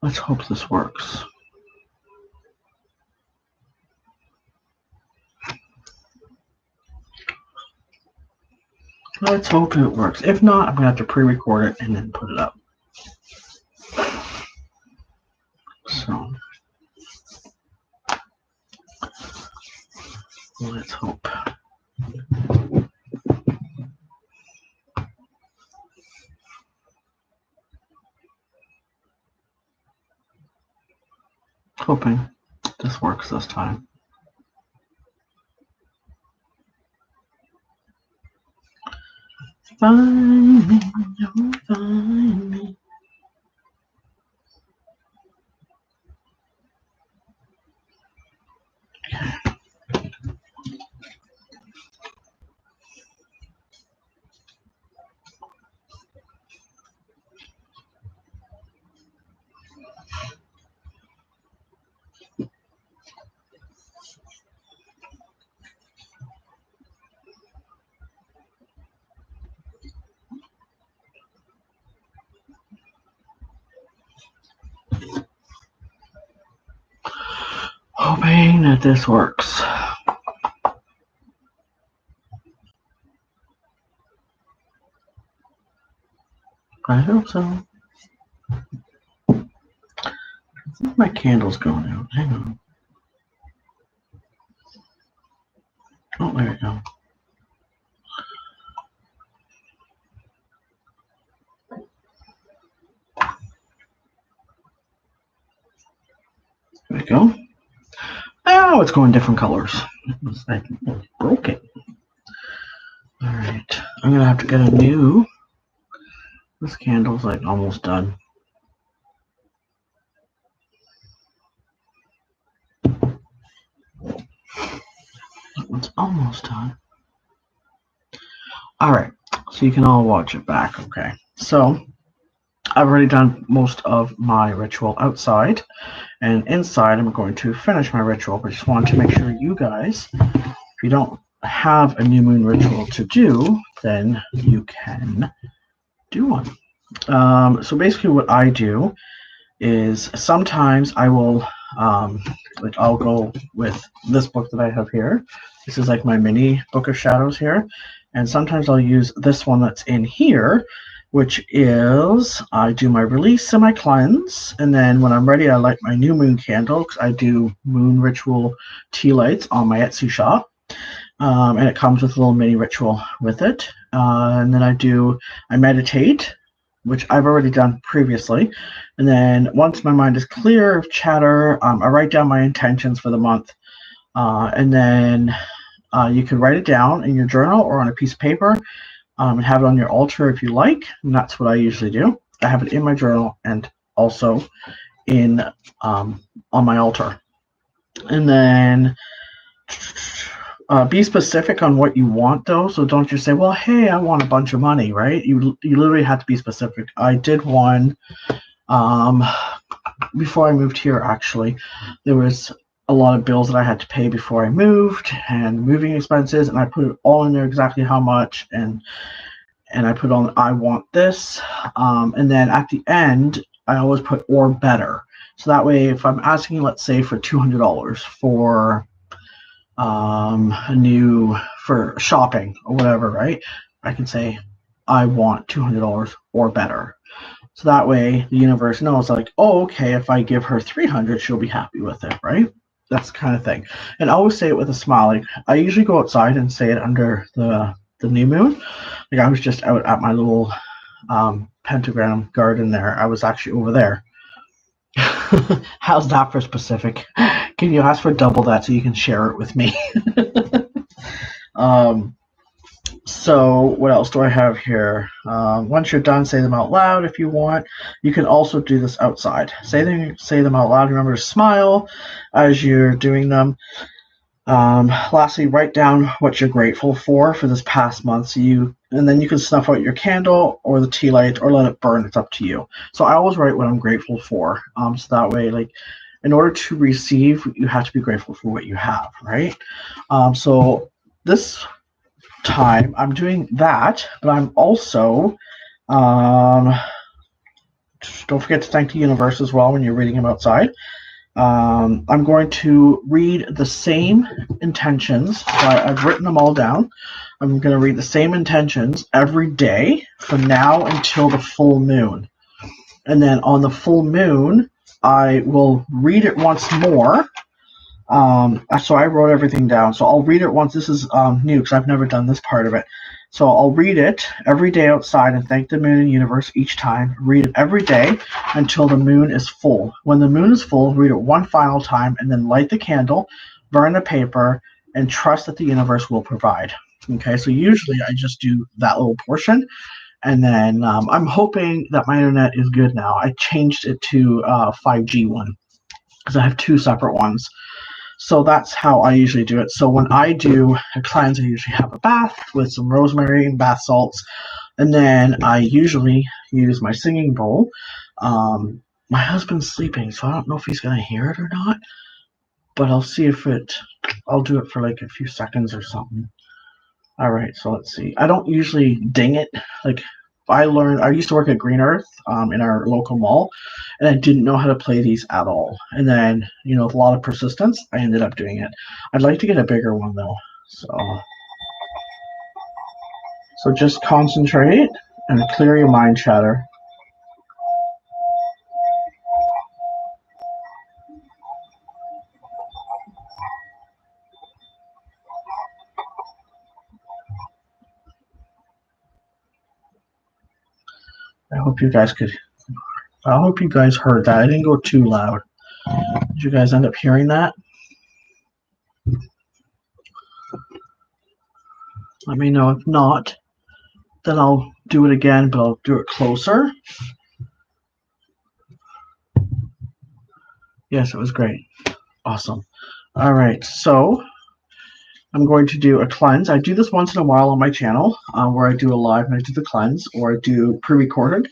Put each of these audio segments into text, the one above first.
Let's hope this works. Let's hope it works. If not, I'm going to have to pre-record it and then put it up. So, let's hope. Hoping this works this time. Find me, you'll find me. Hoping that this works. I hope so. I think my candle's going out. Hang on. Oh, there we go. There we go. Now it's going different colors. I broke it. Alright. I'm going to have to get a new. This candle's like almost done. That one's almost done. Alright. So you can all watch it back. Okay. So I've already done most of my ritual outside. And inside, I'm going to finish my ritual, but just wanted to make sure you guys, if you don't have a new moon ritual to do, then you can do one. So basically what I do is sometimes I will, I'll go with this book that I have here. This is like my mini Book of Shadows here. And sometimes I'll use this one that's in here, which is I do my release and my cleanse, and then when I'm ready, I light my new moon candle because I do moon ritual tea lights on my Etsy shop, and it comes with a little mini ritual with it. And then I meditate, which I've already done previously, and then once my mind is clear of chatter, I write down my intentions for the month, and then you can write it down in your journal or on a piece of paper. And have it on your altar if you like, and that's what I usually do. I have it in my journal and also in on my altar. And then be specific on what you want, though. So don't just say, "Well, hey, I want a bunch of money," right? You literally have to be specific. I did one before I moved here. Actually, there was a lot of bills that I had to pay before I moved and moving expenses, and I put it all in there exactly how much, and I put on I want this, and then at the end I always put or better, so that way if I'm asking, let's say, for $200 for for shopping or whatever, right, I can say I want $200 or better. So that way the universe knows, like, oh, okay, if I give her $300, she'll be happy with it, right? That's the kind of thing. And I always say it with a smile. Like, I usually go outside and say it under the new moon. Like, I was just out at my little pentagram garden there. I was actually over there. How's that for specific? Can you ask for double that so you can share it with me? So what else do I have here? Once you're done, say them out loud if you want. You can also do this outside. Say them out loud. Remember to smile as you're doing them. Lastly, write down what you're grateful for this past month. And then you can snuff out your candle or the tea light or let it burn. It's up to you. So I always write what I'm grateful for. So that way, like, in order to receive, you have to be grateful for what you have, right? So this time I'm doing that, but I'm also don't forget to thank the universe as well when you're reading them outside. I'm going to read the same intentions. So I've written them all down. I'm going to read the same intentions every day from now until the full moon. And then on the full moon, I will read it once more. So I wrote everything down. So I'll read it once. This is new because I've never done this part of it. So I'll read it every day outside and thank the moon and universe each time. Read it every day until the moon is full. When the moon is full, read it one final time and then light the candle, burn the paper, and trust that the universe will provide. Okay, so usually I just do that little portion. And then I'm hoping that my internet is good now. I changed it to 5G one because I have two separate ones. So that's how I usually do it. So when I do a cleanse, I usually have a bath with some rosemary and bath salts. And then I usually use my singing bowl. My husband's sleeping, so I don't know if he's going to hear it or not. But I'll see if I'll do it for like a few seconds or something. All right, so let's see. I don't usually ding it. Like I used to work at Green Earth in our local mall, and I didn't know how to play these at all. And then, with a lot of persistence, I ended up doing it. I'd like to get a bigger one though. So just concentrate and clear your mind chatter. I hope you guys heard that. I didn't go too loud. Did you guys end up hearing that? Let me know. If not, then I'll do it again, but I'll do it closer. Yes, it was great. Awesome. All right, so I'm going to do a cleanse. I do this once in a while on my channel where I do a live and I do the cleanse, or I do pre-recorded.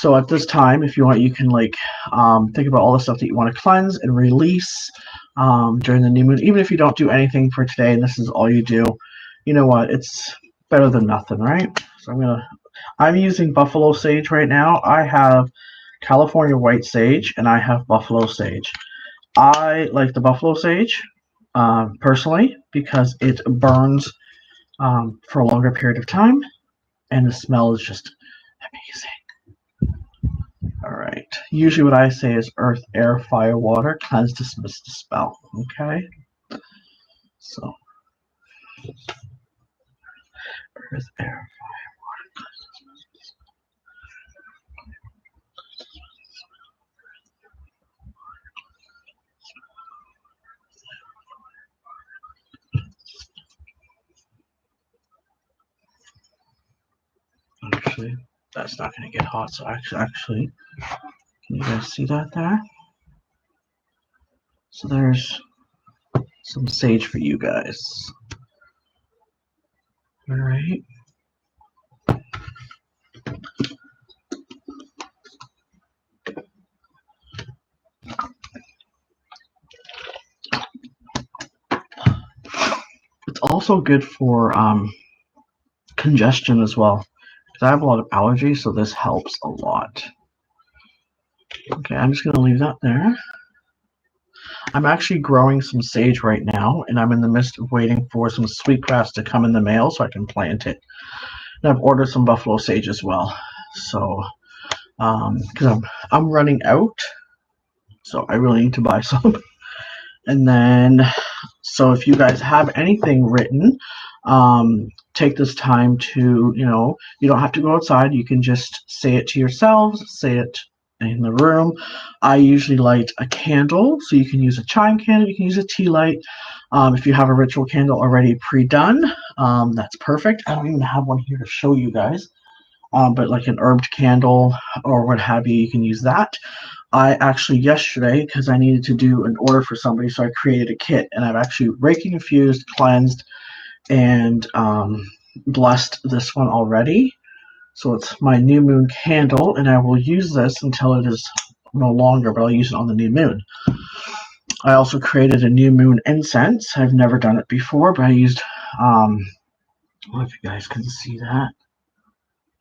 So at this time, if you want, you can think about all the stuff that you want to cleanse and release during the new moon. Even if you don't do anything for today and this is all you do, you know what? It's better than nothing, right? So I'm using buffalo sage right now. I have California white sage and I have buffalo sage. I like the buffalo sage personally because it burns for a longer period of time and the smell is just amazing. All right. Usually what I say is earth, air, fire, water, cleanse, dismiss, dispel. Okay. So earth, air, fire, water, cleanse, dismiss, dispel. Actually, that's not going to get hot. So actually, can you guys see that there? So there's some sage for you guys. All right. It's also good for congestion as well. Because I have a lot of allergies, so this helps a lot. Okay, I'm just going to leave that there. I'm actually growing some sage right now, and I'm in the midst of waiting for some sweetgrass to come in the mail so I can plant it. And I've ordered some buffalo sage as well. So, because I'm running out, so I really need to buy some. And then, so if you guys have anything written, take this time to, you don't have to go outside. You can just say it to yourselves, say it in the room. I usually light a candle, so you can use a chime candle, you can use a tea light. If you have a ritual candle already pre-done, that's perfect. I don't even have one here to show you guys, but like an herbed candle or what have you, you can use that. I actually yesterday, because I needed to do an order for somebody, so I created a kit, and I've actually Reiki infused, cleansed, and blessed this one already. So it's my new moon candle, and I will use this until it is no longer, but I'll use it on the new moon. I also created a new moon incense. I've never done it before, but I used, well, if you guys can see that.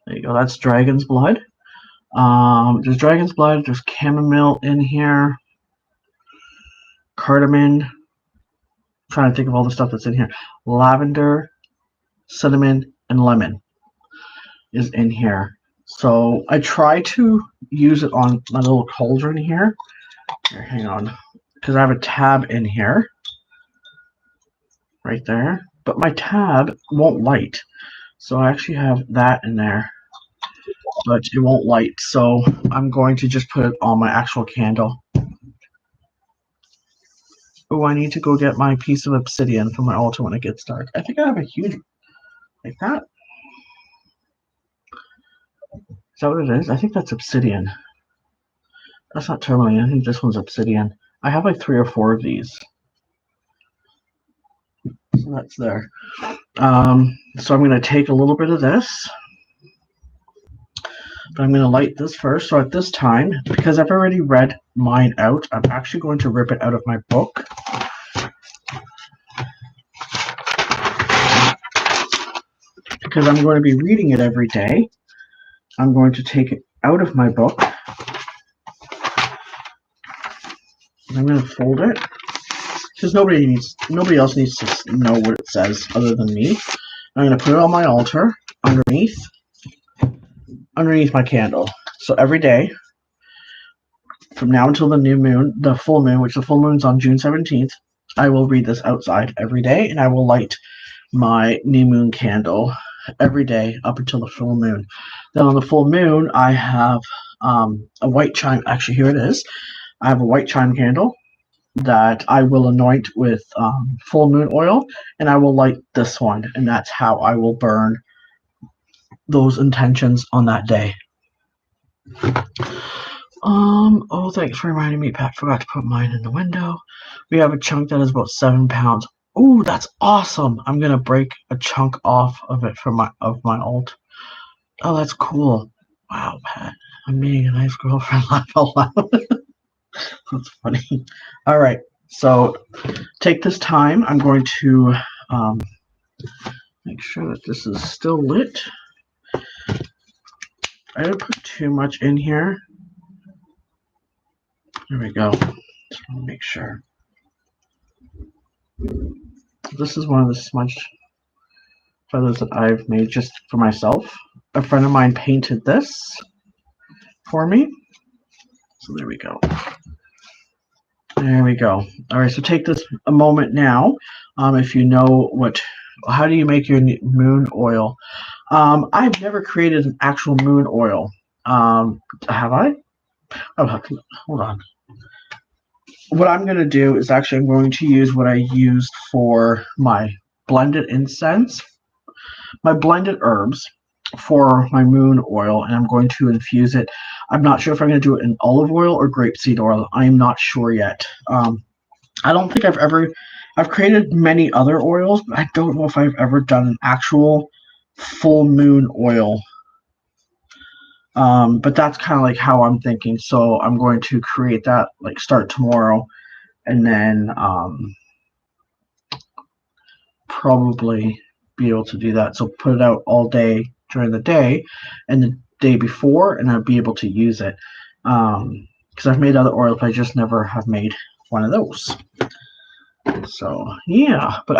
There you go, that's dragon's blood. There's dragon's blood, there's chamomile in here, cardamom. I'm trying to think of all the stuff that's in here. Lavender, cinnamon, and lemon is in here. So I try to use it on my little cauldron here. Here, hang on, because I have a tab in here, right there. But my tab won't light, so I actually have that in there, but it won't light. So I'm going to just put it on my actual candle. Oh, I need to go get my piece of obsidian for my altar when it gets dark. I think I have a huge, like that. Is that what it is? I think that's obsidian. That's not tourmaline. I think this one's obsidian. I have like 3 or 4 of these. So that's there. So I'm going to take a little bit of this. But I'm going to light this first. So at this time, because I've already read mine out, I'm actually going to rip it out of my book. Because I'm going to be reading it every day, I'm going to take it out of my book. And I'm going to fold it. Because nobody else needs to know what it says other than me. I'm going to put it on my altar underneath my candle. So every day, from now until the new moon, the full moon, which the full moon's on June 17th, I will read this outside every day, and I will light my new moon candle every day up until the full moon. Then on the full moon, I have a white chime. Actually, here it is. I have a white chime candle that I will anoint with full moon oil, and I will light this one, and that's how I will burn those intentions on that day. Oh, thanks for reminding me, Pat. Forgot to put mine in the window. We have a chunk that is about 7 pounds. Ooh, that's awesome! I'm gonna break a chunk off of it from my alt. Oh, that's cool. Wow, Pat, I'm meeting a nice girlfriend. Laugh out loud. That's funny. All right, so take this time. I'm going to make sure that this is still lit. I didn't put too much in here. There we go. Just want to make sure. This is one of the smudged feathers that I've made just for myself. A friend of mine painted this for me. So there we go. There we go. All right, so take this a moment now. If you know how do you make your moon oil? I've never created an actual moon oil. Have I? I'll have to, hold on. What I'm going to do is actually I'm going to use what I used for my blended incense, my blended herbs for my moon oil, and I'm going to infuse it. I'm not sure if I'm going to do it in olive oil or grapeseed oil. I'm not sure yet. I don't think I've created many other oils, but I don't know if I've ever done an actual full moon oil. But that's kind of like how I'm thinking. So I'm going to create that, like start tomorrow, and then probably be able to do that. So put it out all day during the day, and the day before, and I'll be able to use it. Because I've made other oils, but I just never have made one of those. So yeah, but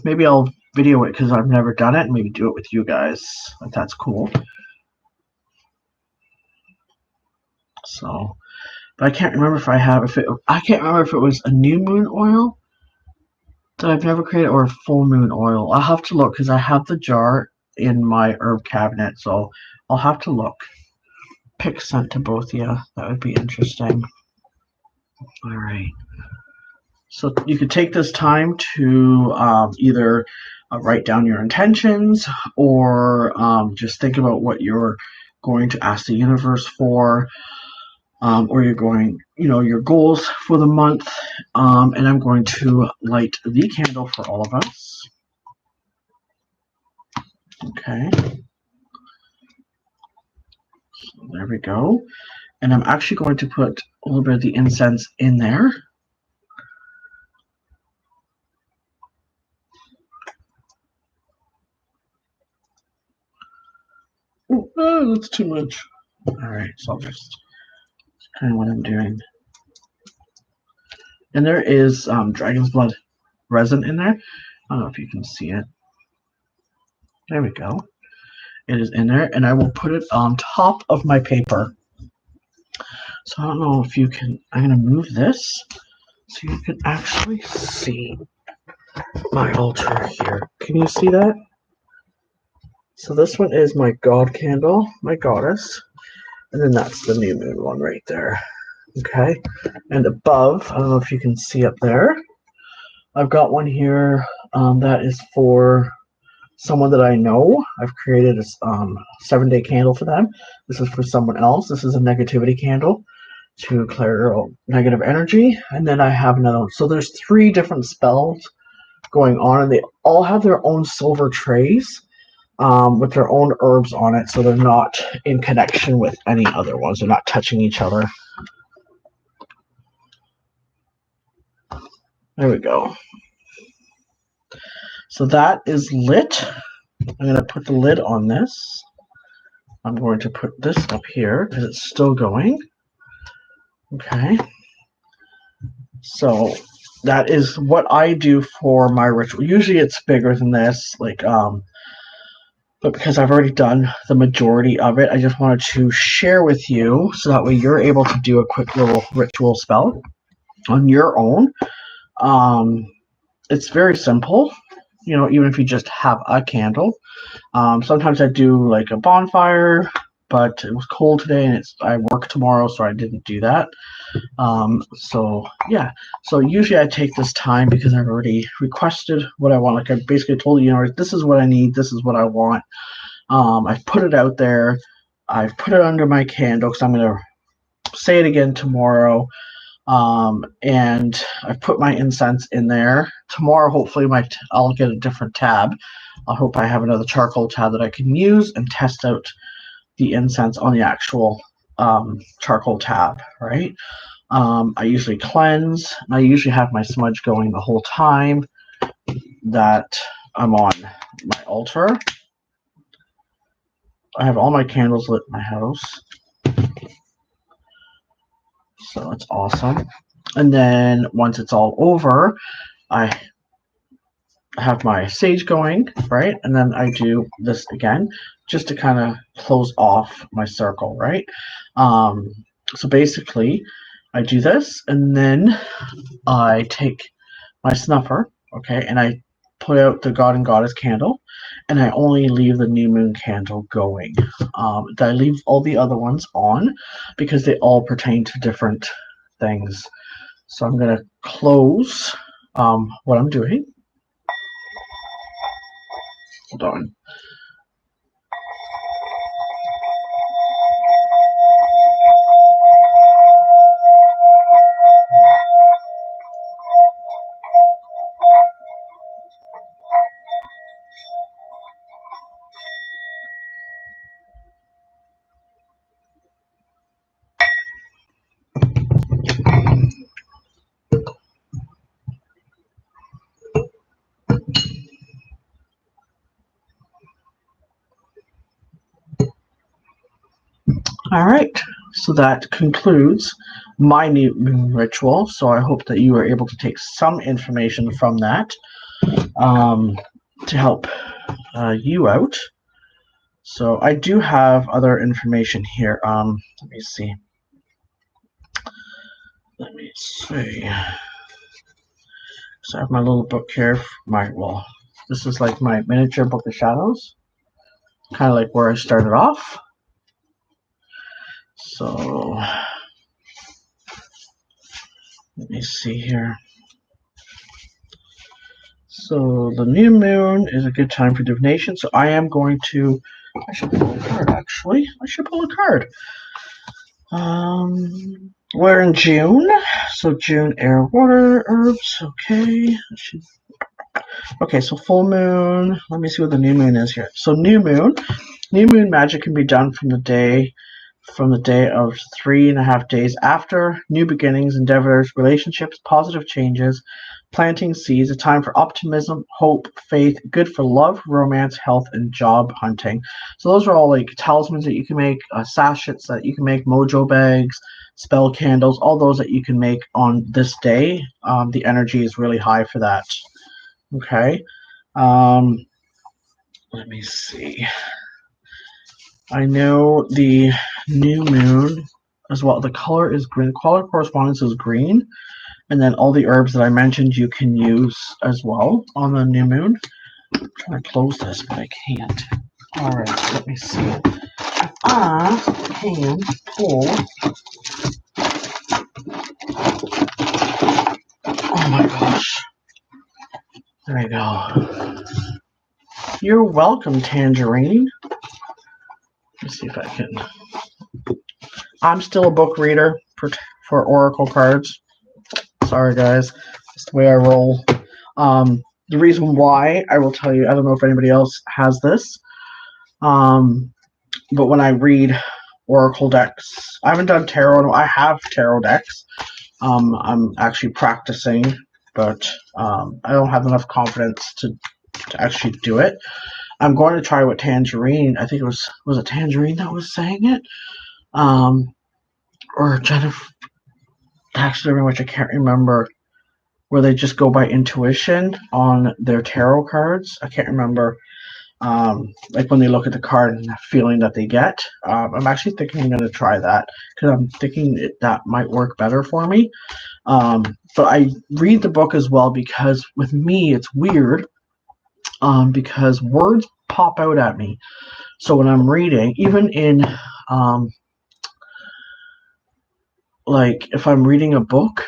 maybe I'll video it because I've never done it, and maybe do it with you guys. Like, that's cool. So, but I can't remember if I can't remember if it was a new moon oil that I've never created or a full moon oil. I'll have to look because I have the jar in my herb cabinet, so I'll have to look. Pick scent to both of you. That would be interesting. All right. So you could take this time to either write down your intentions or just think about what you're going to ask the universe for, or you're going, your goals for the month. And I'm going to light the candle for all of us. Okay. So there we go. And I'm actually going to put a little bit of the incense in there. Oh, that's too much. All right. Alright, so I'll just kind of what I'm doing. And there is dragon's blood resin in there. I don't know if you can see it. There we go. It is in there, and I will put it on top of my paper. So I don't know if you can, I'm going to move this so you can actually see my altar here. Can you see that? So this one is my god candle, my goddess, and then that's the new moon one right there. Okay, and above, I don't know if you can see up there, I've got one here that is for someone that I know. I've created a 7-day candle for them. This is for someone else. This is a negativity candle to clear negative energy. And then I have another one. So there's 3 different spells going on, and they all have their own silver trays with their own herbs on it, so they're not in connection with any other ones. They're not touching each other. There we go. So that is lit. I'm going to put the lid on this. I'm going to put this up here because it's still going. Okay. So that is what I do for my ritual. Usually it's bigger than this, but because I've already done the majority of it, I just wanted to share with you so that way you're able to do a quick little ritual spell on your own. It's very simple, you know, even if you just have a candle. Sometimes I do like a bonfire, but it was cold today and I work tomorrow, so I didn't do that. So yeah, so usually I take this time because I've already requested what I want. Like I basically told you, this is what I need, this is what I want. I've put it out there. I've put it under my candle because I'm going to say it again tomorrow. And I've put my incense in there. Tomorrow, hopefully, I'll get a different tab. I hope I have another charcoal tab that I can use and test out the incense on the actual charcoal tab, right? I usually cleanse. I usually have my smudge going the whole time that I'm on my altar. I have all my candles lit in my house. So it's awesome. And then once it's all over, I have my sage going, right? And then I do this again just to kind of close off my circle, right? So basically, I do this, and then I take my snuffer, okay, and I put out the God and Goddess candle, and I only leave the new moon candle going. I leave all the other ones on because they all pertain to different things. So I'm going to close what I'm doing. Hold on. All right, so that concludes my new moon ritual. So I hope that you were able to take some information from that to help you out. So I do have other information here. Let me see. So I have my little book here. This is like my miniature book of shadows, kind of like where I started off. So let me see here. So the new moon is a good time for divination. So I am going to. I should pull a card. Actually, I should pull a card. We're in June, so June, air, water, herbs. Okay. Okay, so full moon. Let me see what the new moon is here. So new moon magic can be done from the day of 3.5 days after. New beginnings, endeavors, relationships, positive changes, planting seeds, a time for optimism, hope, faith, good for love, romance, health, and job hunting. So those are all like talismans that you can make, sachets that you can make, mojo bags, spell candles, all those that you can make on this day. The energy is really high for that. Okay. Let me see. I know the new moon as well. The color is green. The color correspondence is green. And then all the herbs that I mentioned you can use as well on the new moon. I'm trying to close this, but I can't. Alright, let me see. I can pull. Oh my gosh. There we go. You're welcome, Tangerine. Let me see if I can. I'm still a book reader for Oracle cards. Sorry, guys. That's the way I roll. The reason why, I will tell you, I don't know if anybody else has this, but when I read Oracle decks, I haven't done tarot. I have tarot decks. I'm actually practicing, but I don't have enough confidence to actually do it. I'm going to try with Tangerine. I think it was it Tangerine that was saying it? Or Jennifer, actually, which I can't remember, where they just go by intuition on their tarot cards. I can't remember, like when they look at the card and the feeling that they get. I'm actually thinking I'm going to try that because I'm thinking that might work better for me. But I read the book as well because with me it's weird because words pop out at me. So when I'm reading, even in like if I'm reading a book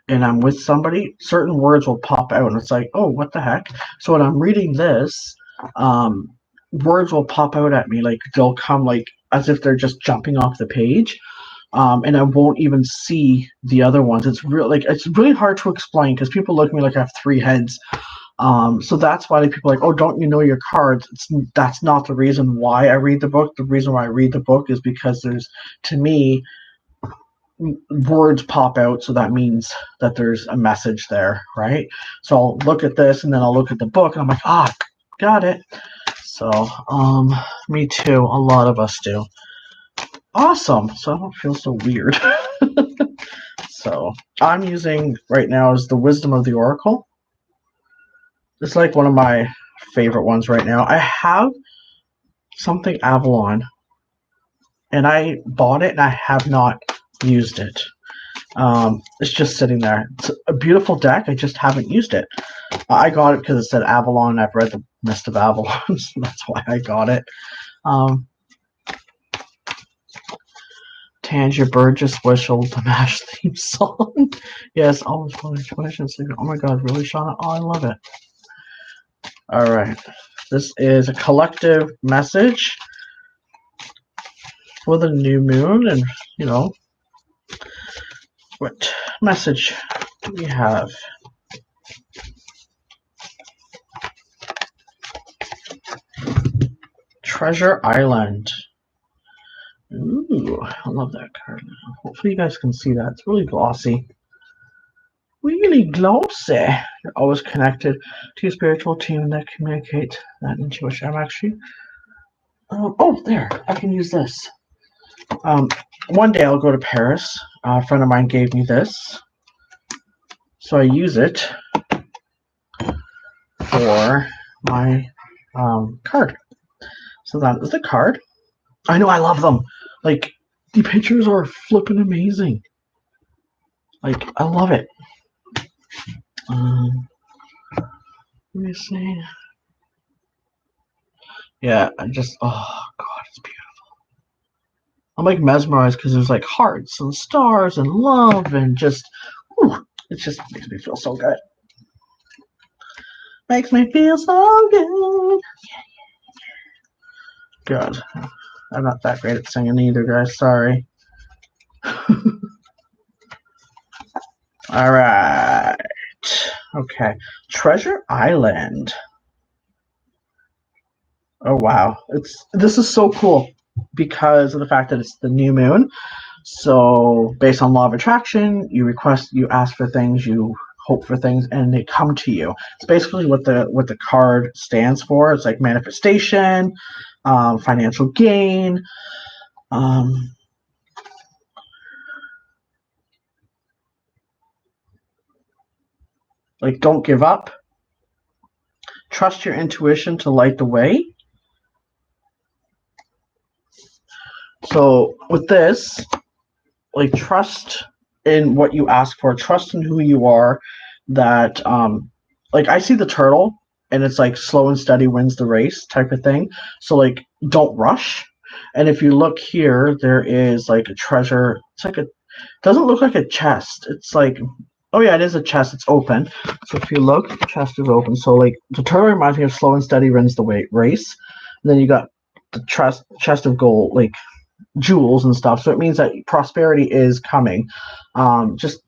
and I'm with somebody, certain words will pop out and it's like, oh, what the heck? So when I'm reading this, words will pop out at me, like they'll come like as if they're just jumping off the page, and I won't even see the other ones. It's really hard to explain because people look at me like I have three heads. So that's why people are like, oh, don't you know your cards? That's not the reason why I read the book. The reason why I read the book is because to me, words pop out, so that means that there's a message there, right? So I'll look at this and then I'll look at the book and I'm like, got it. So me too, a lot of us do. Awesome. So I don't feel so weird. So I'm using right now is the Wisdom of the Oracle. It's like one of my favorite ones right now. I have something Avalon and I bought it and I have not used it. It's just sitting there. It's a beautiful deck. I just haven't used it. I got it because it said Avalon. I've read the Mist of Avalon, so that's why I got it. Tangier Burgess whistled the MASH theme song. Yes, always funny questions. Oh my god, really, Shauna? Oh, I love it. All right. This is a collective message for the new moon, and you know, what message do we have? Treasure Island. Ooh, I love that card. Hopefully you guys can see that. It's really glossy. Really glossy. You're always connected to your spiritual team that communicates that intuition. I'm actually... oh, there. I can use this. One day I'll go to Paris. A friend of mine gave me this. So I use it for my card. So that is the card. I know, I love them. Like, the pictures are flipping amazing. Like, I love it. Let me see. Yeah, oh god, it's beautiful. I'm like mesmerized because there's like hearts and stars and love and just, it just makes me feel so good. Makes me feel so good. Good. I'm not that great at singing either, guys. Sorry. All right. Okay. Treasure Island. Oh wow. This is so cool because of the fact that it's the new moon. So based on law of attraction, you ask for things, you hope for things, and they come to you. It's basically what the card stands for. It's like manifestation, financial gain. Like, don't give up. Trust your intuition to light the way. So with this, like, trust in what you ask for, trust in who you are, that like, I see the turtle, and it's like slow and steady wins the race type of thing. So, like, don't rush. And if you look here, there is like a treasure. It's like doesn't look like a chest. It's like, oh yeah, it is a chest. It's open. So if you look, the chest is open. So, like, the turtle reminds me of slow and steady wins the race. And then you got the chest of gold, like jewels and stuff. So it means that prosperity is coming. Just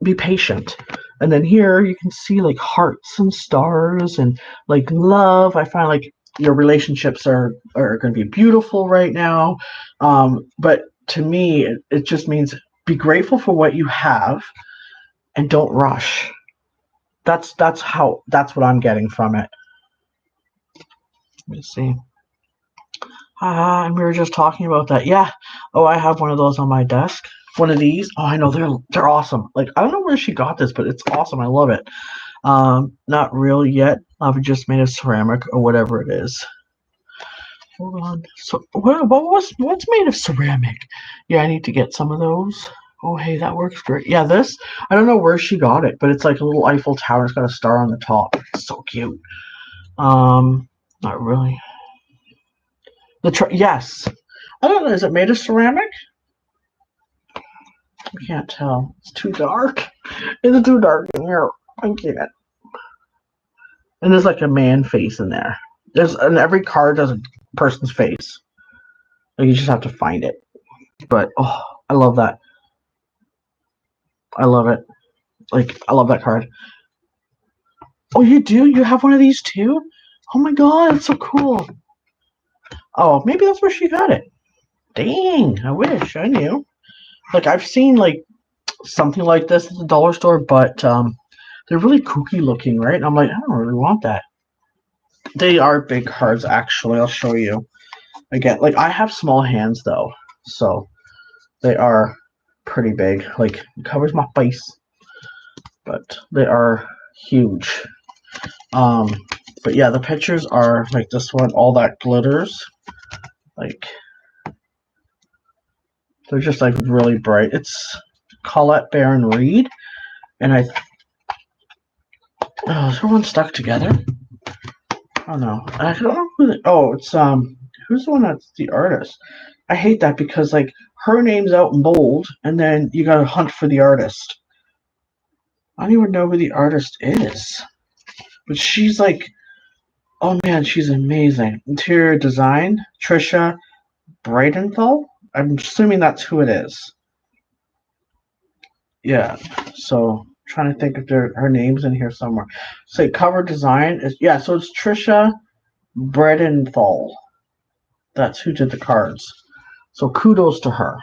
be patient. And then here you can see like hearts and stars and like love. I find like your relationships are going to be beautiful right now. But to me, it just means be grateful for what you have and don't rush. That's what I'm getting from it. Let me see. And we were just talking about that. Yeah. Oh, I have one of those on my desk. One of these. Oh, I know, they're awesome. Like, I don't know where she got this, but it's awesome. I love it. Not real yet. I've just made of ceramic or whatever it is. Hold on. So what's made of ceramic? Yeah, I need to get some of those. Oh, hey, that works great. Yeah, this, I don't know where she got it, but it's like a little Eiffel Tower. It's got a star on the top. It's so cute. Not really. Yes. I don't know. Is it made of ceramic? I can't tell. It's too dark. It's too dark in here. I can't. And there's like a man face in there. And every card has a person's face. Like, you just have to find it. But oh, I love that. I love it. Like, I love that card. Oh, you do? You have one of these too? Oh my god, it's so cool. Oh, maybe that's where she got it. Dang, I wish I knew. Like, I've seen like something like this at the dollar store, but they're really kooky looking, right? And I'm like, I don't really want that. They are big cards, actually. I'll show you. Again, like, I have small hands though, so they are pretty big. Like, it covers my face, but they are huge. But yeah, the pictures are like this one. All that glitters, like, they're just like really bright. It's Colette Baron Reed, and is everyone stuck together? Oh no, I don't know who. It's who's the one that's the artist? I hate that because, like, her name's out in bold, and then you gotta hunt for the artist. I don't even know who the artist is, but she's like, oh man, she's amazing. Interior design, Trisha Brightenthal. I'm assuming that's who it is. Yeah. So, trying to think if her name's in here somewhere. Say cover design is, yeah. So it's Trisha Bredenthal. That's who did the cards. So kudos to her.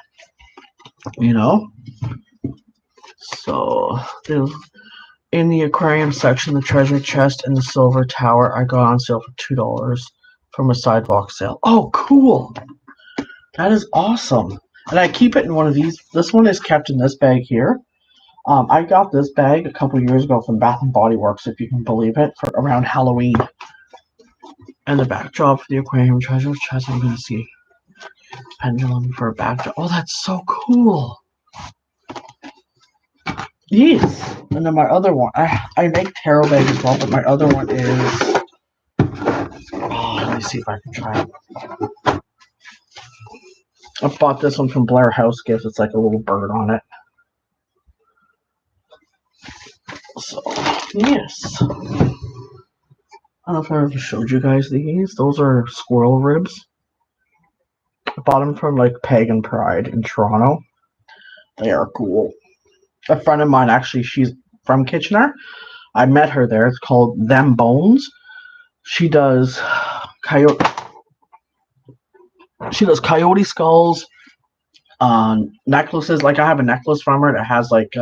You know. So in the aquarium section, the treasure chest and the silver tower I got on sale for $2 from a sidewalk sale. Oh, cool! That is awesome. And I keep it in one of these. This one is kept in this bag here. I got this bag a couple years ago from Bath and Body Works, if you can believe it, for around Halloween. And the backdrop for the aquarium treasure chest, I'm going to see pendulum for a backdrop. Oh, that's so cool. Yes. And then my other one, I make tarot bags as well, but my other one is, let me see if I can try it. I bought this one from Blair House Gifts. It's like a little bird on it. So, yes. I don't know if I ever showed you guys these. Those are squirrel ribs. I bought them from like Pagan Pride in Toronto. They are cool. A friend of mine, actually, she's from Kitchener. I met her there. It's called Them Bones. She does coyote skulls, necklaces. Like, I have a necklace from her that has like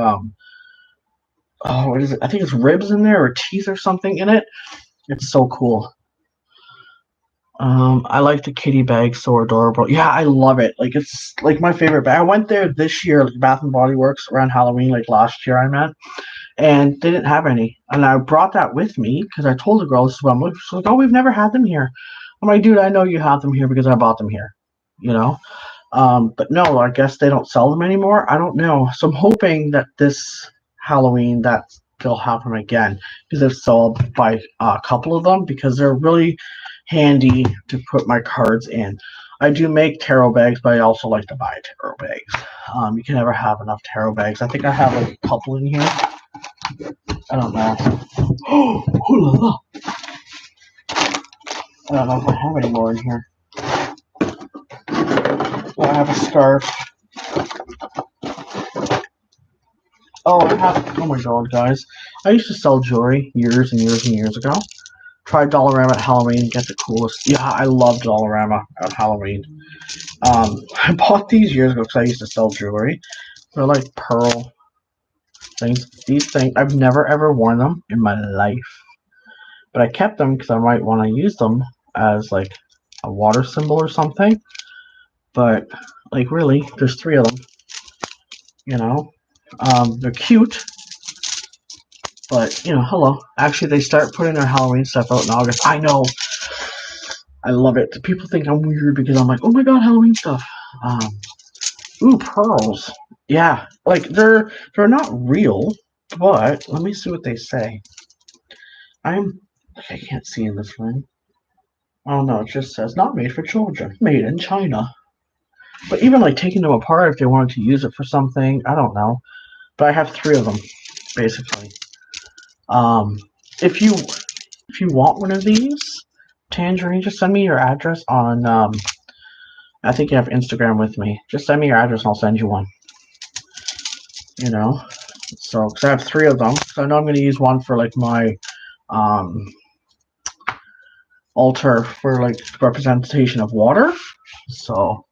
oh, what is it? I think it's ribs in there or teeth or something in it. It's so cool. I like the kitty bag, so adorable. Yeah, I love it. Like it's like my favorite bag. I went there this year, like Bath and Body Works around Halloween, like last year I met, and they didn't have any. And I brought that with me because I told the girl this is what I'm looking for. She's like, "Oh, we've never had them here." I'm like, "Dude, I know you have them here because I bought them here." You know. But no, I guess they don't sell them anymore. I don't know. So I'm hoping that this Halloween that they'll have them again. Because if so, I'll buy a couple of them because they're really handy to put my cards in. I do make tarot bags, but I also like to buy tarot bags. You can never have enough tarot bags. I think I have like a couple in here. I don't know. Oh, la la. I don't know if I have any more in here. I have a scarf. Oh, I have. Oh my god, guys! I used to sell jewelry years and years and years ago. Tried Dollarama at Halloween, get the coolest. Yeah, I love Dollarama at Halloween. I bought these years ago because I used to sell jewelry. They're like pearl things. These things, I've never ever worn them in my life, but I kept them because I might want to use them as like a water symbol or something. But like, really, there's three of them. You know, they're cute. But, you know, hello. Actually, they start putting their Halloween stuff out in August. I know. I love it. People think I'm weird because I'm like, oh my god, Halloween stuff. Um, ooh, pearls. Yeah, like they're not real, but let me see what they say. I can't see in this room. Oh no, it just says not made for children, made in China. But even like taking them apart if they wanted to use it for something, I don't know. But I have three of them, basically. Um, if you want one of these, Tangerine, just send me your address on. I think you have Instagram with me. Just send me your address and I'll send you one. You know, so because I have three of them. So I know I'm going to use one for like my um, altar for like representation of water. So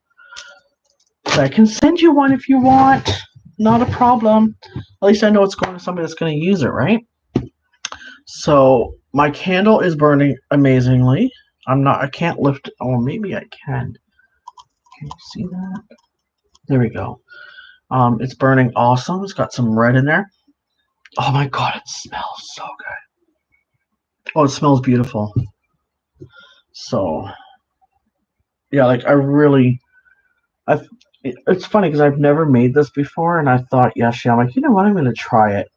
I can send you one if you want. Not a problem. At least I know it's going to somebody that's going to use it, right? So my candle is burning amazingly. I can't lift it. Oh, maybe I can. Can you see that? There we go. It's burning awesome. It's got some red in there. Oh my god, it smells so good. Oh, it smells beautiful. So, yeah, like I. It's funny because I've never made this before, and I thought, yeah, I'm like, you know what, I'm going to try it,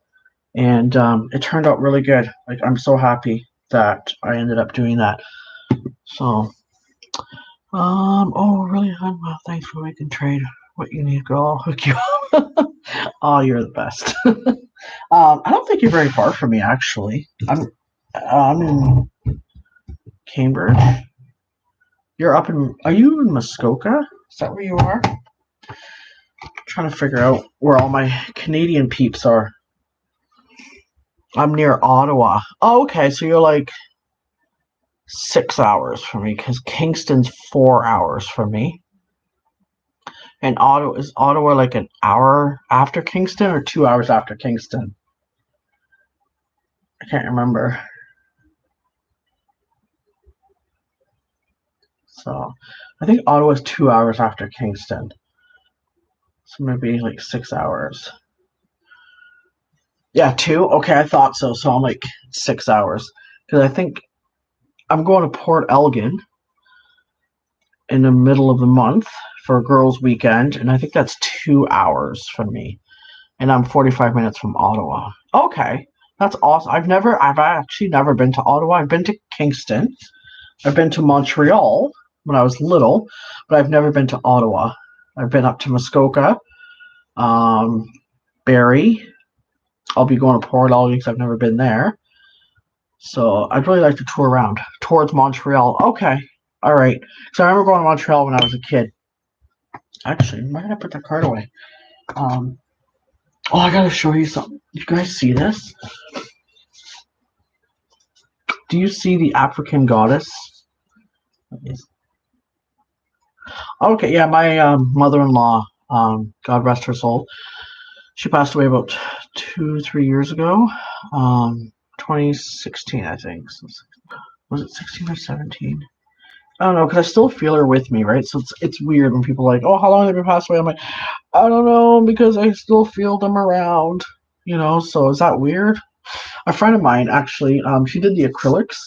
and it turned out really good. Like, I'm so happy that I ended up doing that. So, oh, really, well, thanks for making trade. What you need, girl, I'll hook you up. Oh, you're the best. I don't think you're very far from me, actually. I'm in Cambridge. Are you in Muskoka? Is that where you are? I'm trying to figure out where all my Canadian peeps are. I'm near Ottawa. Oh, okay, so you're like 6 hours from me, because Kingston's 4 hours from me. And is Ottawa like an hour after Kingston or 2 hours after Kingston? I can't remember. So I think Ottawa's 2 hours after Kingston. So maybe like 6 hours. Yeah, two? Okay, I thought so. So I'm like 6 hours. Because I think I'm going to Port Elgin in the middle of the month for a girls' weekend. And I think that's 2 hours from me. And I'm 45 minutes from Ottawa. Okay, that's awesome. I've actually never been to Ottawa. I've been to Kingston. I've been to Montreal when I was little, but I've never been to Ottawa. I've been up to Muskoka, Barrie. I'll be going to Port Elgin because I've never been there. So I'd really like to tour around towards Montreal. Okay, all right. So I remember going to Montreal when I was a kid. Actually, why did I put that card away? Oh, I gotta show you something. You guys see this? Do you see the African goddess? Okay, yeah, my mother-in-law, God rest her soul, she passed away about 2-3 years ago. 2016, I think. Was it 16 or 17? I don't know, because I still feel her with me, right? So it's weird when people are like, oh, how long have they passed away? I'm like, I don't know, because I still feel them around, so is that weird? A friend of mine, actually, she did the acrylics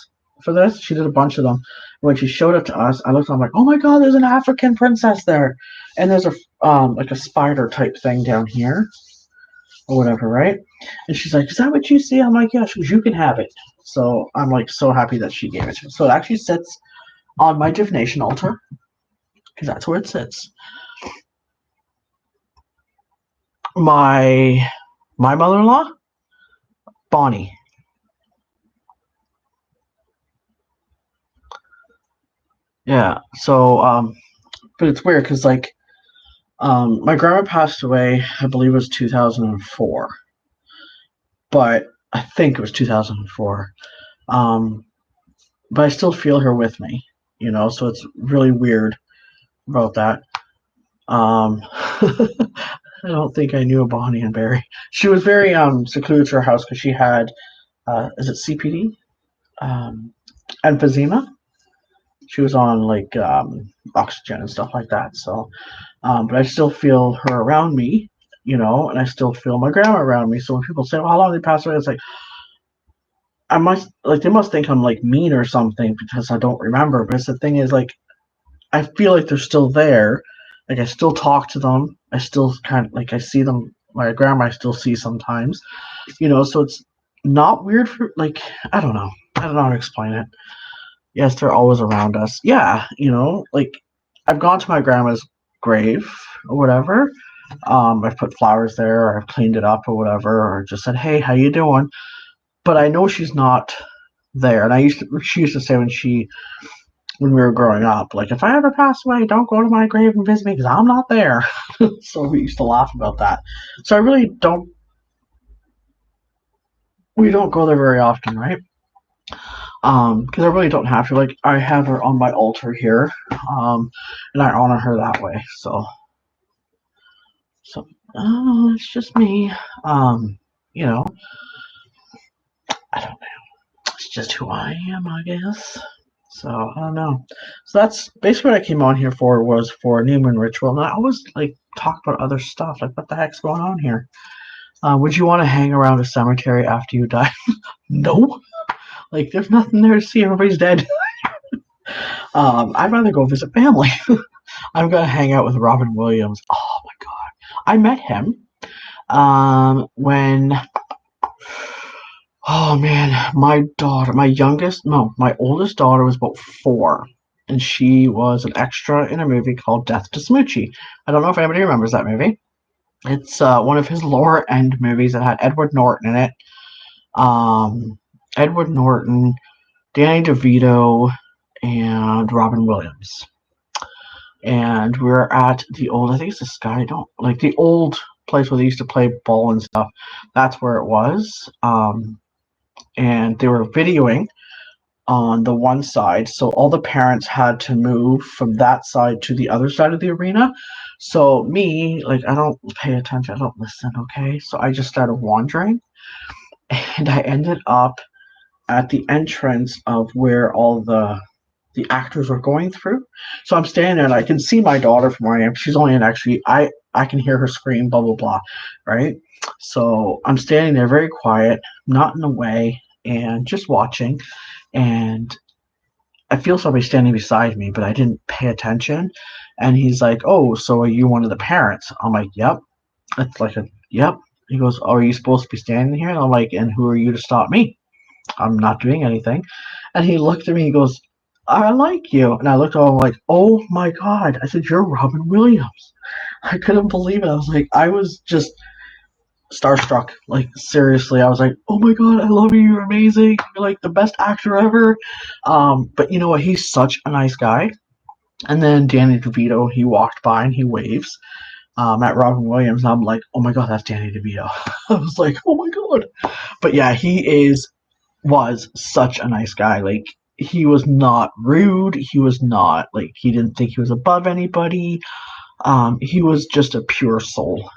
for this. She did a bunch of them. When she showed it to us, I looked, I'm like, oh my god, there's an African princess there. And there's like a spider type thing down here, or whatever, right? And she's like, is that what you see? I'm like, yeah. She goes, you can have it. So I'm like so happy that she gave it to me. So it actually sits on my divination altar, because that's where it sits. My mother-in-law, Bonnie. Yeah. So but it's weird because like my grandma passed away, I believe it was 2004, but I think it was 2004. But I still feel her with me, so it's really weird about that. I don't think I knew Bonnie and Barry. She was very secluded to her house because she had is it CPD? Emphysema. She was on like oxygen and stuff like that. So, but I still feel her around me, and I still feel my grandma around me. So when people say, "Well, how long did they pass away?" It's like they must think I'm like mean or something because I don't remember. But the thing is, like, I feel like they're still there. Like I still talk to them. I still kind of like I see them. My grandma I still see sometimes, So it's not weird for like I don't know. I don't know how to explain it. Yes, they're always around us. Yeah, like I've gone to my grandma's grave or whatever. I've put flowers there, or I've cleaned it up or whatever, or just said, "Hey, how you doing?" But I know she's not there. And she used to say when we were growing up, like, if I ever pass away, don't go to my grave and visit me because I'm not there. So we used to laugh about that. So I really don't. We don't go there very often, right? Because I really don't have to. Like, I have her on my altar here, and I honor her that way. So it's just me. You know, I don't know. It's just who I am, I guess. So I don't know. So that's basically what I came on here for, was for a new moon ritual. And I always like talk about other stuff. Like, what the heck's going on here? Would you want to hang around a cemetery after you die? No. Like, there's nothing there to see. Everybody's dead. I'd rather go visit family. I'm gonna hang out with Robin Williams. Oh my god, I met him when. Oh man, my oldest daughter was about 4, and she was an extra in a movie called Death to Smoochy. I don't know if anybody remembers that movie. It's one of his lower end movies that had Edward Norton in it. Edward Norton, Danny DeVito, and Robin Williams. And we're at the old, I think it's the Sky Dome, like the old place where they used to play ball and stuff. That's where it was. And they were videoing on the one side, so all the parents had to move from that side to the other side of the arena. So me, like, I don't pay attention, I don't listen, okay? So I just started wandering, and I ended up at the entrance of where all the actors were going through. So I'm standing there and I can see my daughter from where I am. She's only an extra. I can hear her scream, blah blah blah, right? So I'm standing there very quiet, not in the way, and just watching. And I feel somebody standing beside me, but I didn't pay attention. And he's like, "Oh, so are you one of the parents?" I'm like, "Yep." It's like a yep. He goes, "Oh, are you supposed to be standing here?" And I'm like, "And who are you to stop me? I'm not doing anything." And he looked at me, he goes, "I like you." And I looked at him like, "Oh my god." I said, "You're Robin Williams." I couldn't believe it. I was like, I was just starstruck. Like, seriously, I was like, "Oh my god, I love you. You're amazing. You're like the best actor ever." But you know what? He's such a nice guy. And then Danny DeVito, he walked by and he waves at Robin Williams. And I'm like, "Oh my god, that's Danny DeVito." I was like, "Oh my god." But yeah, was such a nice guy. Like, he was not rude. He was not like, he didn't think he was above anybody. He was just a pure soul.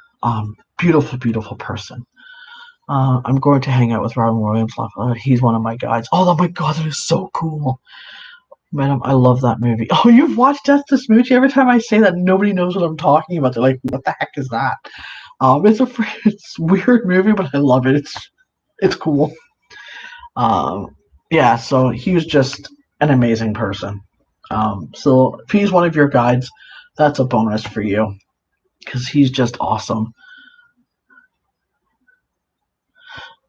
Beautiful, beautiful person. I'm going to hang out with Robin Williams. He's one of my guides. Oh my god, that is so cool. Man, I love that movie. Oh, you've watched Death to Smoochie? Every time I say that, nobody knows what I'm talking about. They're like, what the heck is that? It's a weird movie, but I love it. It's cool. Yeah, so he was just an amazing person. So if he's one of your guides, that's a bonus for you because he's just awesome.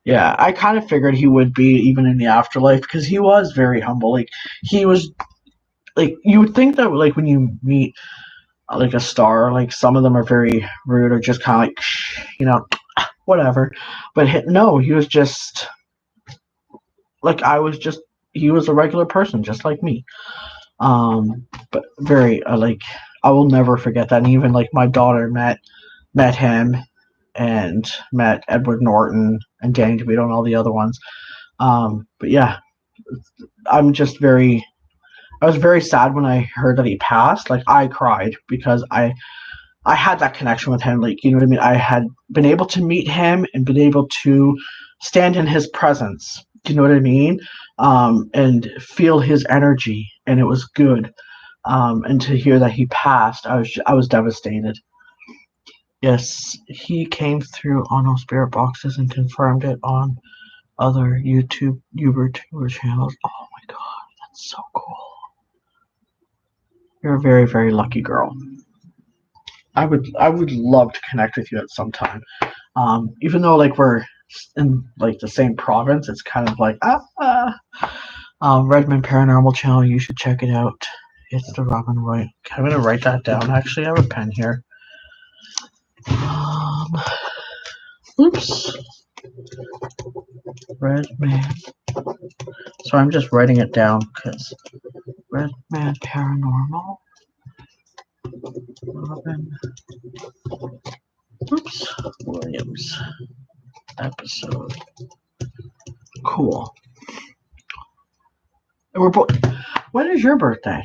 Yeah, I kind of figured he would be even in the afterlife because he was very humble. Like he was, like you would think that like when you meet like a star, like some of them are very rude or just kind of like whatever. But no, he was just like I was just he was a regular person just like me. But very like I will never forget that. And even like my daughter met him and met Edward Norton and Danny DeVito and all the other ones. But yeah, I'm just very. I was very sad when I heard that he passed. Like I cried because I had that connection with him. Like you know what I mean. I had been able to meet him and been able to stand in his presence. Do you know what I mean? And feel his energy, and it was good. And to hear that he passed, I was devastated. Yes, he came through on those spirit boxes and confirmed it on other Uber tour channels. Oh my god, that's so cool. You're a very, very lucky girl. I would love to connect with you at some time. Even though like we're in like the same province, it's kind of like Redmond Paranormal Channel. You should check it out. It's the Robin Roy. I'm gonna write that down. Actually, I have a pen here. Oops. Redman. So I'm just writing it down because Redman Paranormal. Robin. Oops. Williams. Episode. Cool. We're both. When is your birthday?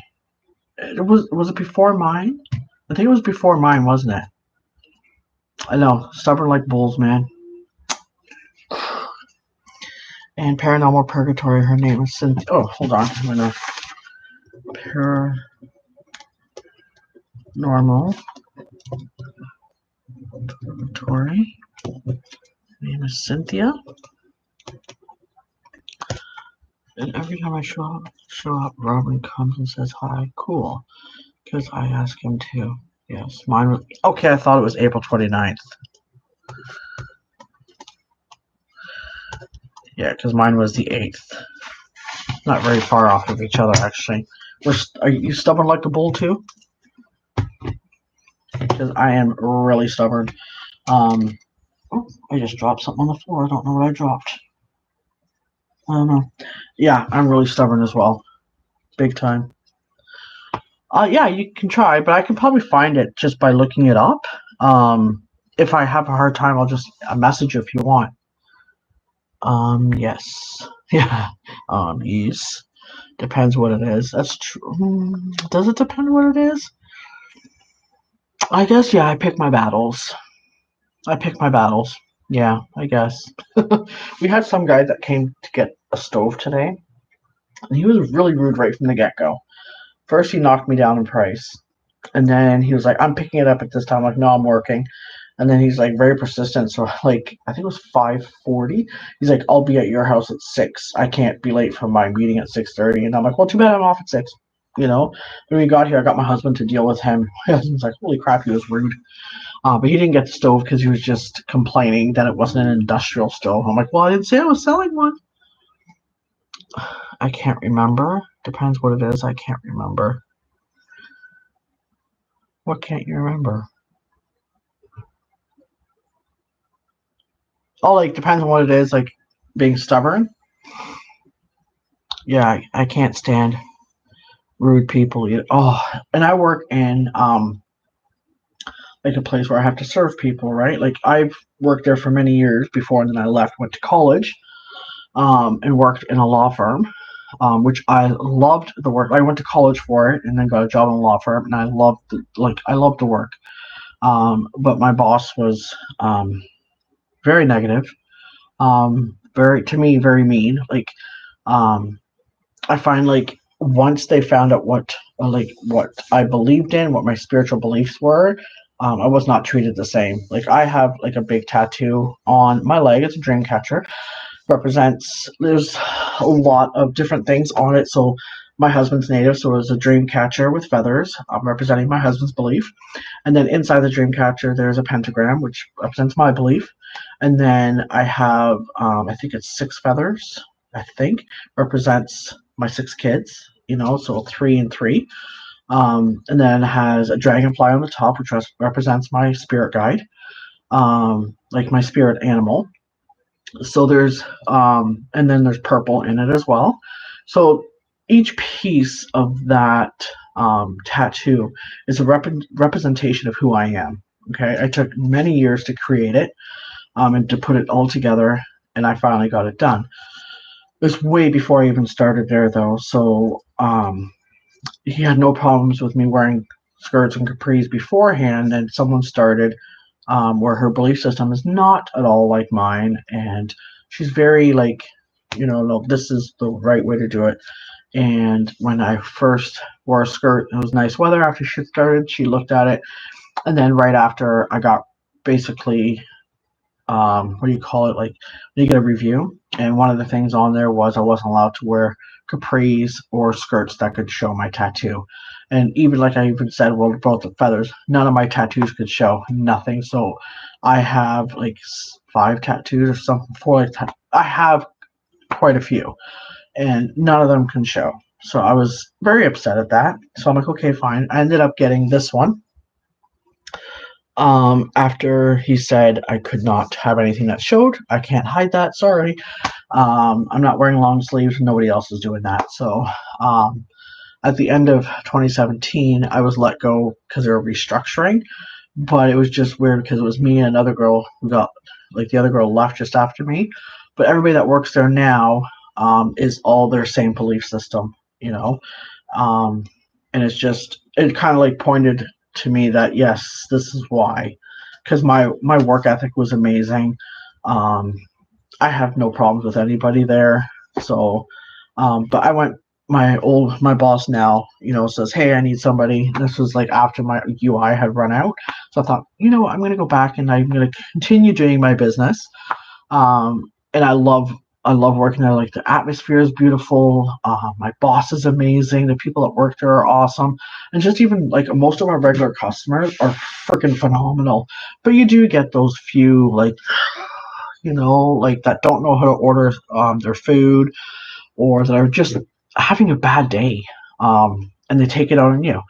Was it before mine? I think it was before mine, wasn't it? I know, stubborn like bulls, man. And Paranormal Purgatory, her name is Cynthia. Oh, hold on. I'm gonna. Paranormal Purgatory. Her name is Cynthia. And every time I show up, Robin comes and says hi. Cool. Because I ask him to. Yes, mine was. Okay, I thought it was April 29th. Yeah, because mine was the 8th. Not very far off of each other, actually. Are you stubborn like a bull, too? Because I am really stubborn. Oh, I just dropped something on the floor. I don't know what I dropped. I don't know. Yeah, I'm really stubborn as well. Big time. Yeah, you can try, but I can probably find it just by looking it up. If I have a hard time, I'll just message you if you want. Yes. Yeah. Yes. Depends what it is. That's true. Does it depend what it is? I guess, yeah, I pick my battles. Yeah, I guess. We had some guy that came to get a stove today, and he was really rude right from the get-go. First, he knocked me down in price, and then he was like, I'm picking it up at this time. I'm like, no, I'm working. And then he's like very persistent. So like I think it was 5:40. He's like, I'll be at your house at 6. I can't be late for my meeting at 6:30. And I'm like, well, too bad I'm off at 6. When we got here, I got my husband to deal with him. My husband's like, holy crap, he was rude. But he didn't get the stove because he was just complaining that it wasn't an industrial stove. I'm like, well, I didn't say I was selling one. I can't remember. Depends what it is. I can't remember. What can't you remember? Oh, like depends on what it is. Like being stubborn. Yeah, I can't stand rude people either. Oh, and I work in like a place where I have to serve people, right? Like I've worked there for many years before, and then I left, went to college, and worked in a law firm, which I loved the work. I went to college for it, and then got a job in a law firm, and I loved the work. But my boss was very negative. Very, to me, very mean. Like, um, I find like once they found out what I believed in, what my spiritual beliefs were, I was not treated the same. Like I have like a big tattoo on my leg. It's a dream catcher. Represents there's a lot of different things on it. So my husband's native, so it's a dream catcher with feathers, representing my husband's belief. And then inside the dream catcher, there's a pentagram, which represents my belief. And then I have, I think it's 6 feathers. I think represents my 6 kids. So 3 and 3. And then it has a dragonfly on the top, which represents my spirit guide, like my spirit animal. So and then there's purple in it as well. So each piece of that tattoo is a representation of who I am. Okay, I took many years to create it, and to put it all together, and I finally got it done. It was way before I even started there, though. So he had no problems with me wearing skirts and capris beforehand, and someone started where her belief system is not at all like mine, and she's very like, no, this is the right way to do it. And when I first wore a skirt, it was nice weather after she started. She looked at it, and then right after, I got basically, what do you call it? Like you get a review, and one of the things on there was I wasn't allowed to wear capris or skirts that could show my tattoo. And even like I even said, well, both the feathers, none of my tattoos could show nothing. So I have like 5 tattoos or something. I have quite a few, and none of them can show. So I was very upset at that. So I'm like, okay, fine. I ended up getting this one. After he said I could not have anything that showed, I can't hide that. Sorry. I'm not wearing long sleeves. Nobody else is doing that. So, at the end of 2017, I was let go because they were restructuring. But it was just weird because it was me and another girl who got, like, the other girl left just after me. But everybody that works there now, is all their same belief system, you know. Um, and it kind of like pointed to me that yes, this is why, because my work ethic was amazing. Um, I have no problems with anybody there. So, but my boss now, says, hey, I need somebody. This was like after my UI had run out. So I thought, I'm going to go back and I'm going to continue doing my business. And I love working there. Like the atmosphere is beautiful. My boss is amazing. The people that work there are awesome. And just even like most of our regular customers are freaking phenomenal. But you do get those few like, like that don't know how to order their food, or that are just having a bad day, and they take it out on you.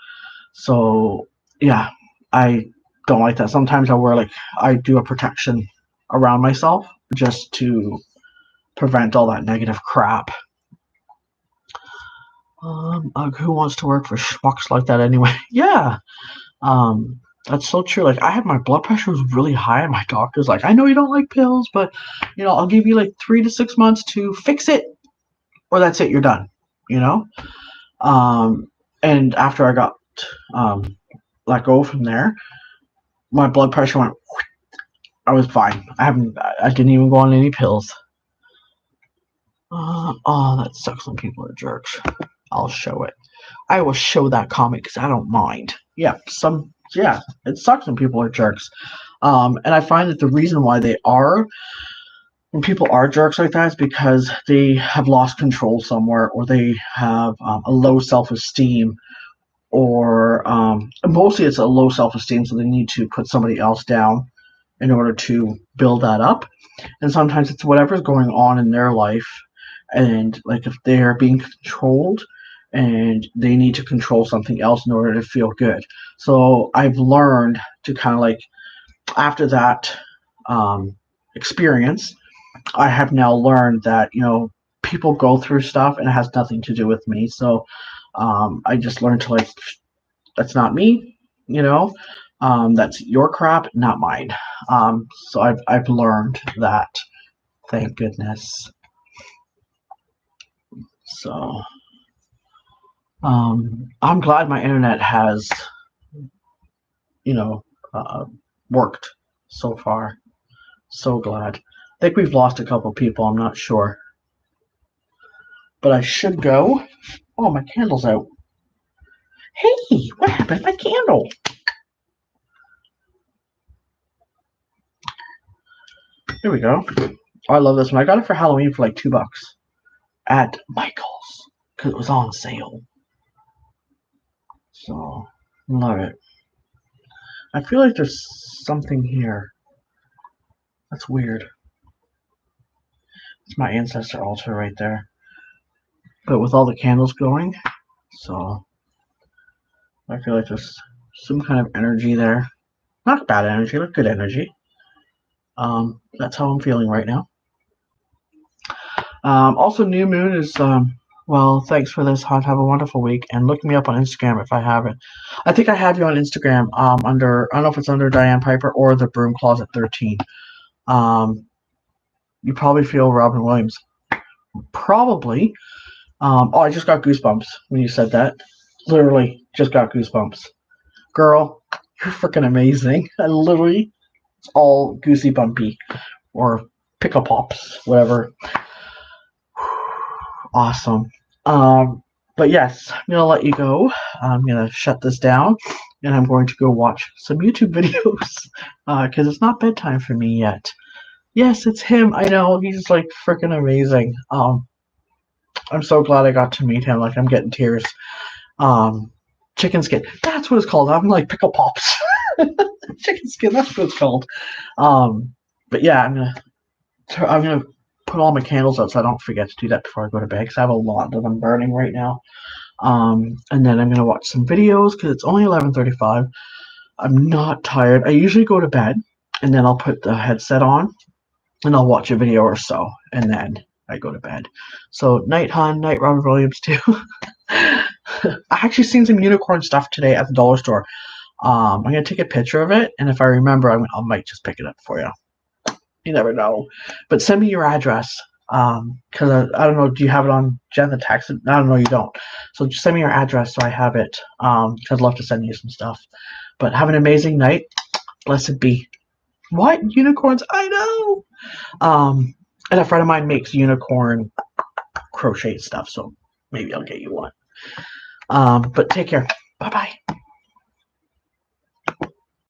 So yeah, I don't like that. Sometimes I do a protection around myself just to prevent all that negative crap. Who wants to work for schmucks like that anyway? Yeah, um, that's so true. Like I had my blood pressure was really high, and my doctor's like, I know you don't like pills, but I'll give you like 3 to 6 months to fix it, or that's it, you're done. You know. Um, and after I got um, let go from there, my blood pressure went. I was fine. I didn't even go on any pills. Oh, that sucks when people are jerks. I'll show it. I will show that comic because I don't mind. Yeah, it sucks when people are jerks. And I find that the reason why when people are jerks like that, is because they have lost control somewhere, or they have a low self-esteem, or mostly it's a low self-esteem, so they need to put somebody else down in order to build that up. And sometimes it's whatever's going on in their life, and like if they're being controlled, and they need to control something else in order to feel good. So I've learned to kind of like, after that experience, I have now learned that people go through stuff and it has nothing to do with me. So I just learned to like, that's not me, you know. That's your crap, not mine. So I've learned that. Thank goodness. So I'm glad my internet has, you know, uh, worked so far. So glad. think we've lost a couple people. I'm not sure. But I should go. Oh, my candle's out. Hey, what happened to my candle? Here we go. Oh, I love this one. I got it for Halloween for like $2 at Michael's because it was on sale. So, love it. I feel like there's something here. That's weird. It's my ancestor altar right there. But with all the candles going, so I feel like there's some kind of energy there. Not bad energy, but good energy. That's how I'm feeling right now. Also, new moon is, well, thanks for this, Hunt. Have a wonderful week. And look me up on Instagram if I haven't. I think I have you on Instagram under, I don't know if it's under Diane Piper or the Broom Closet 13. You probably feel Robin Williams. Probably. Oh, I just got goosebumps when you said that. Literally, just got goosebumps. Girl, you're freaking amazing. I literally, it's all goosey bumpy. Or pickle pops, whatever. Awesome. But yes, I'm gonna let you go. I'm gonna shut this down, and I'm going to go watch some YouTube videos because it's not bedtime for me yet. Yes, it's him. I know he's like freaking amazing. I'm so glad I got to meet him. Like I'm getting tears. Chicken skin. That's what it's called. I'm like pickle pops. Chicken skin. That's what it's called. But yeah, I'm gonna put all my candles out so I don't forget to do that before I go to bed because I have a lot that I'm burning right now. And then I'm gonna watch some videos because it's only 11:35. I'm not tired. I usually go to bed and then I'll put the headset on and I'll watch a video or so and then I go to bed. So night, hun. Night, Robert Williams too. I actually seen some unicorn stuff today at the dollar store. I'm gonna take a picture of it, and if I remember, I might just pick it up for you. You never know. But send me your address. Because I don't know, do you have it on Jen the text? I don't know, you don't. So just send me your address so I have it. Because I'd love to send you some stuff. But have an amazing night. Blessed be. What? Unicorns? I know. And a friend of mine makes unicorn crochet stuff, so maybe I'll get you one. But take care. Bye-bye.